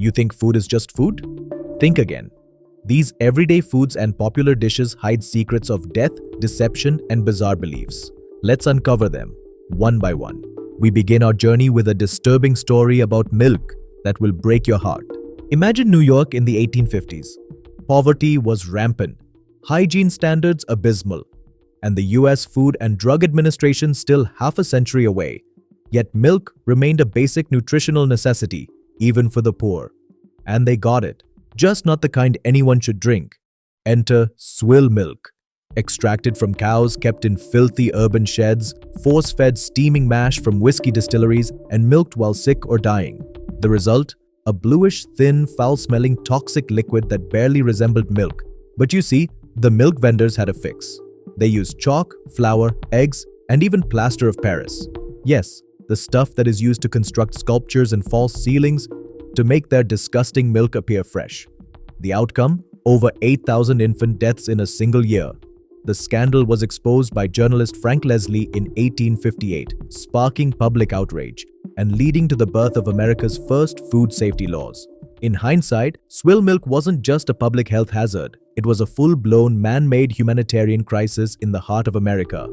You think food is just food? Think again. These everyday foods and popular dishes hide secrets of death, deception, and bizarre beliefs. Let's uncover them, one by one. We begin our journey with a disturbing story about milk that will break your heart. Imagine New York in the 1850s. Poverty was rampant, hygiene standards abysmal, and the US Food and Drug Administration still half a century away. Yet milk remained a basic nutritional necessity, even for the poor. And they got it. Just not the kind anyone should drink. Enter Swill Milk. Extracted from cows kept in filthy urban sheds, force-fed steaming mash from whiskey distilleries, and milked while sick or dying. The result? A bluish, thin, foul-smelling toxic liquid that barely resembled milk. But you see, the milk vendors had a fix. They used chalk, flour, eggs, and even plaster of Paris. Yes, the stuff that is used to construct sculptures and false ceilings to make their disgusting milk appear fresh. The outcome? Over 8,000 infant deaths in a single year. The scandal was exposed by journalist Frank Leslie in 1858, sparking public outrage and leading to the birth of America's first food safety laws. In hindsight, swill milk wasn't just a public health hazard, it was a full-blown man-made humanitarian crisis in the heart of America.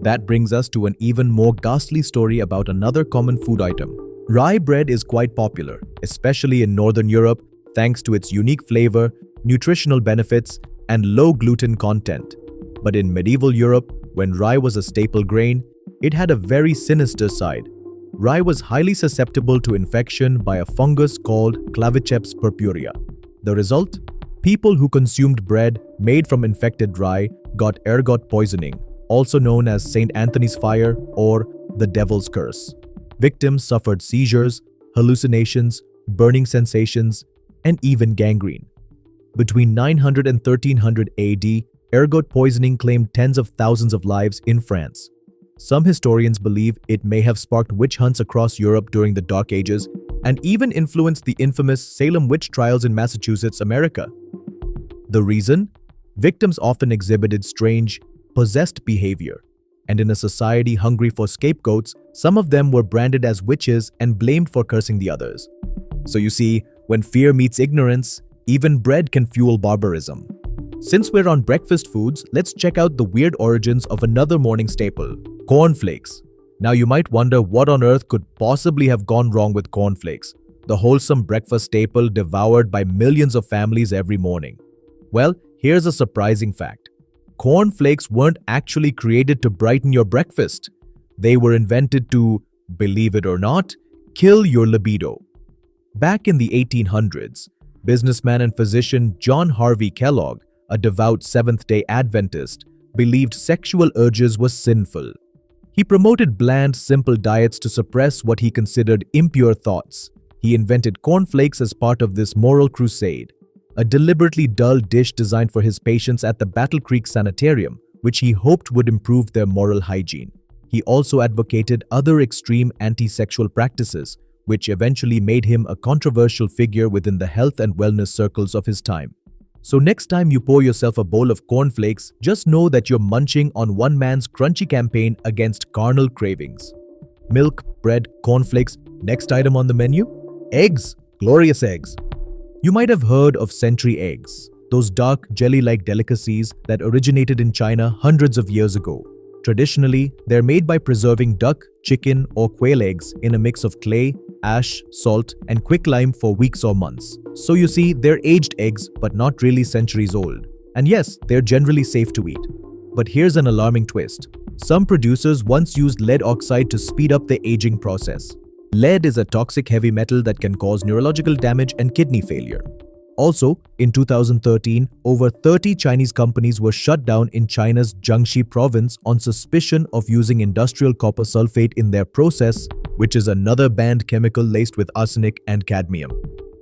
That brings us to an even more ghastly story about another common food item. Rye bread is quite popular, especially in Northern Europe, thanks to its unique flavor, nutritional benefits, and low gluten content. But in medieval Europe, when rye was a staple grain, it had a very sinister side. Rye was highly susceptible to infection by a fungus called Claviceps purpurea. The result? People who consumed bread made from infected rye got ergot poisoning, also known as St. Anthony's fire or the devil's curse. Victims suffered seizures, hallucinations, burning sensations, and even gangrene. Between 900 and 1300 AD, ergot poisoning claimed tens of thousands of lives in France. Some historians believe it may have sparked witch hunts across Europe during the Dark Ages and even influenced the infamous Salem witch trials in Massachusetts, America. The reason? Victims often exhibited strange, possessed behavior, and in a society hungry for scapegoats, some of them were branded as witches and blamed for cursing the others. So you see, when fear meets ignorance, even bread can fuel barbarism. Since we're on breakfast foods, let's check out the weird origins of another morning staple, cornflakes. Now you might wonder what on earth could possibly have gone wrong with cornflakes, the wholesome breakfast staple devoured by millions of families every morning. Well, here's a surprising fact. Cornflakes weren't actually created to brighten your breakfast. They were invented to, believe it or not, kill your libido. Back in the 1800s, businessman and physician John Harvey Kellogg, a devout Seventh-day Adventist, believed sexual urges were sinful. He promoted bland, simple diets to suppress what he considered impure thoughts. He invented cornflakes as part of this moral crusade, a deliberately dull dish designed for his patients at the Battle Creek Sanitarium, which he hoped would improve their moral hygiene. He also advocated other extreme anti-sexual practices, which eventually made him a controversial figure within the health and wellness circles of his time. So next time you pour yourself a bowl of cornflakes, just know that you're munching on one man's crunchy campaign against carnal cravings. Milk, bread, cornflakes. Next item on the menu? Eggs. Glorious eggs. You might have heard of century eggs, those dark, jelly-like delicacies that originated in China hundreds of years ago. Traditionally, they're made by preserving duck, chicken, or quail eggs in a mix of clay, ash, salt, and quicklime for weeks or months. So you see, they're aged eggs, but not really centuries old. And yes, they're generally safe to eat. But here's an alarming twist. Some producers once used lead oxide to speed up the aging process. Lead is a toxic heavy metal that can cause neurological damage and kidney failure. Also, in 2013, over 30 Chinese companies were shut down in China's Jiangxi province on suspicion of using industrial copper sulfate in their process, which is another banned chemical laced with arsenic and cadmium.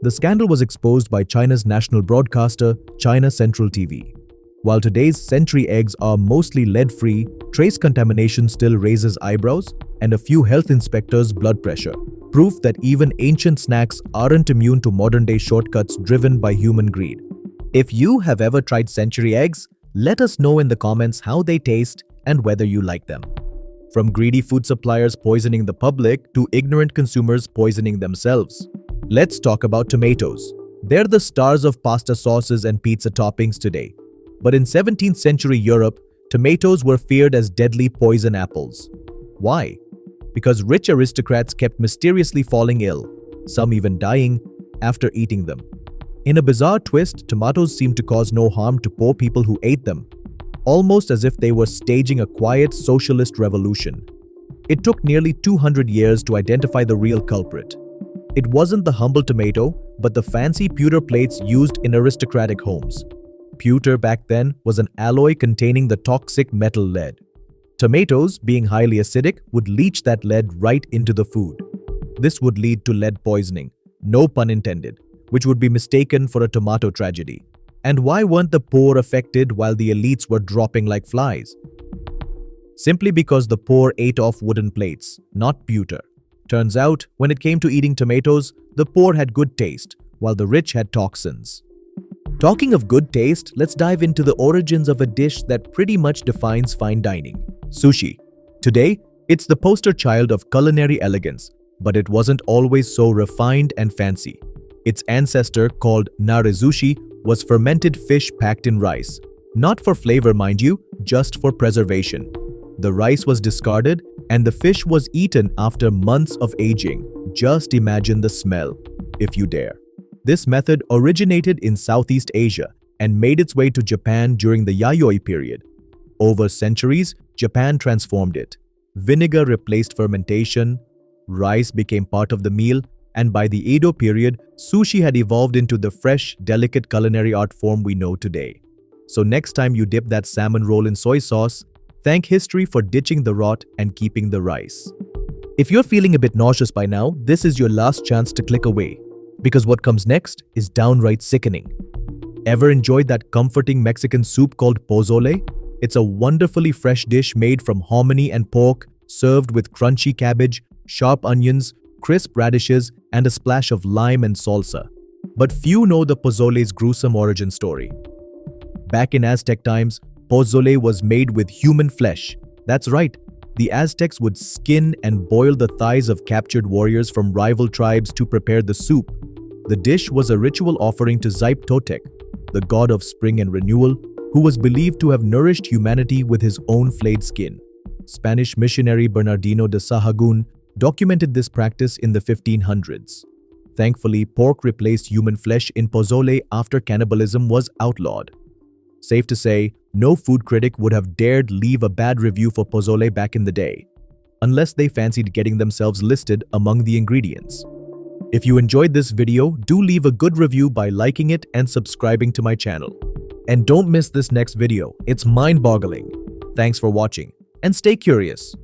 The scandal was exposed by China's national broadcaster, China Central TV. While today's century eggs are mostly lead-free, trace contamination still raises eyebrows and a few health inspectors' blood pressure. Proof that even ancient snacks aren't immune to modern-day shortcuts driven by human greed. If you have ever tried century eggs, let us know in the comments how they taste and whether you like them. From greedy food suppliers poisoning the public to ignorant consumers poisoning themselves. Let's talk about tomatoes. They're the stars of pasta sauces and pizza toppings today. But in 17th century Europe, tomatoes were feared as deadly poison apples. Why? Because rich aristocrats kept mysteriously falling ill, some even dying, after eating them. In a bizarre twist, tomatoes seemed to cause no harm to poor people who ate them, almost as if they were staging a quiet socialist revolution. It took nearly 200 years to identify the real culprit. It wasn't the humble tomato, but the fancy pewter plates used in aristocratic homes. Pewter back then was an alloy containing the toxic metal lead. Tomatoes, being highly acidic, would leach that lead right into the food. This would lead to lead poisoning, no pun intended, which would be mistaken for a tomato tragedy. And why weren't the poor affected while the elites were dropping like flies? Simply because the poor ate off wooden plates, not pewter. Turns out, when it came to eating tomatoes, the poor had good taste, while the rich had toxins. Talking of good taste, let's dive into the origins of a dish that pretty much defines fine dining: sushi. Today, it's the poster child of culinary elegance, but it wasn't always so refined and fancy. Its ancestor, called nare-sushi, was fermented fish packed in rice. Not for flavor, mind you, just for preservation. The rice was discarded and the fish was eaten after months of aging. Just imagine the smell, if you dare. This method originated in Southeast Asia and made its way to Japan during the Yayoi period. Over centuries, Japan transformed it. Vinegar replaced fermentation, rice became part of the meal, and by the Edo period, sushi had evolved into the fresh, delicate culinary art form we know today. So next time you dip that salmon roll in soy sauce, thank history for ditching the rot and keeping the rice. If you're feeling a bit nauseous by now, this is your last chance to click away, because what comes next is downright sickening. Ever enjoyed that comforting Mexican soup called pozole? It's a wonderfully fresh dish made from hominy and pork, served with crunchy cabbage, sharp onions, crisp radishes, and a splash of lime and salsa. But few know the pozole's gruesome origin story. Back in Aztec times, pozole was made with human flesh. That's right, the Aztecs would skin and boil the thighs of captured warriors from rival tribes to prepare the soup. The dish was a ritual offering to Totec, the god of spring and renewal, who was believed to have nourished humanity with his own flayed skin. Spanish missionary Bernardino de Sahagún documented this practice in the 1500s. Thankfully, pork replaced human flesh in pozole after cannibalism was outlawed. Safe to say, no food critic would have dared leave a bad review for pozole back in the day, unless they fancied getting themselves listed among the ingredients. If you enjoyed this video, do leave a good review by liking it and subscribing to my channel. And don't miss this next video, it's mind-boggling. Thanks for watching, and stay curious.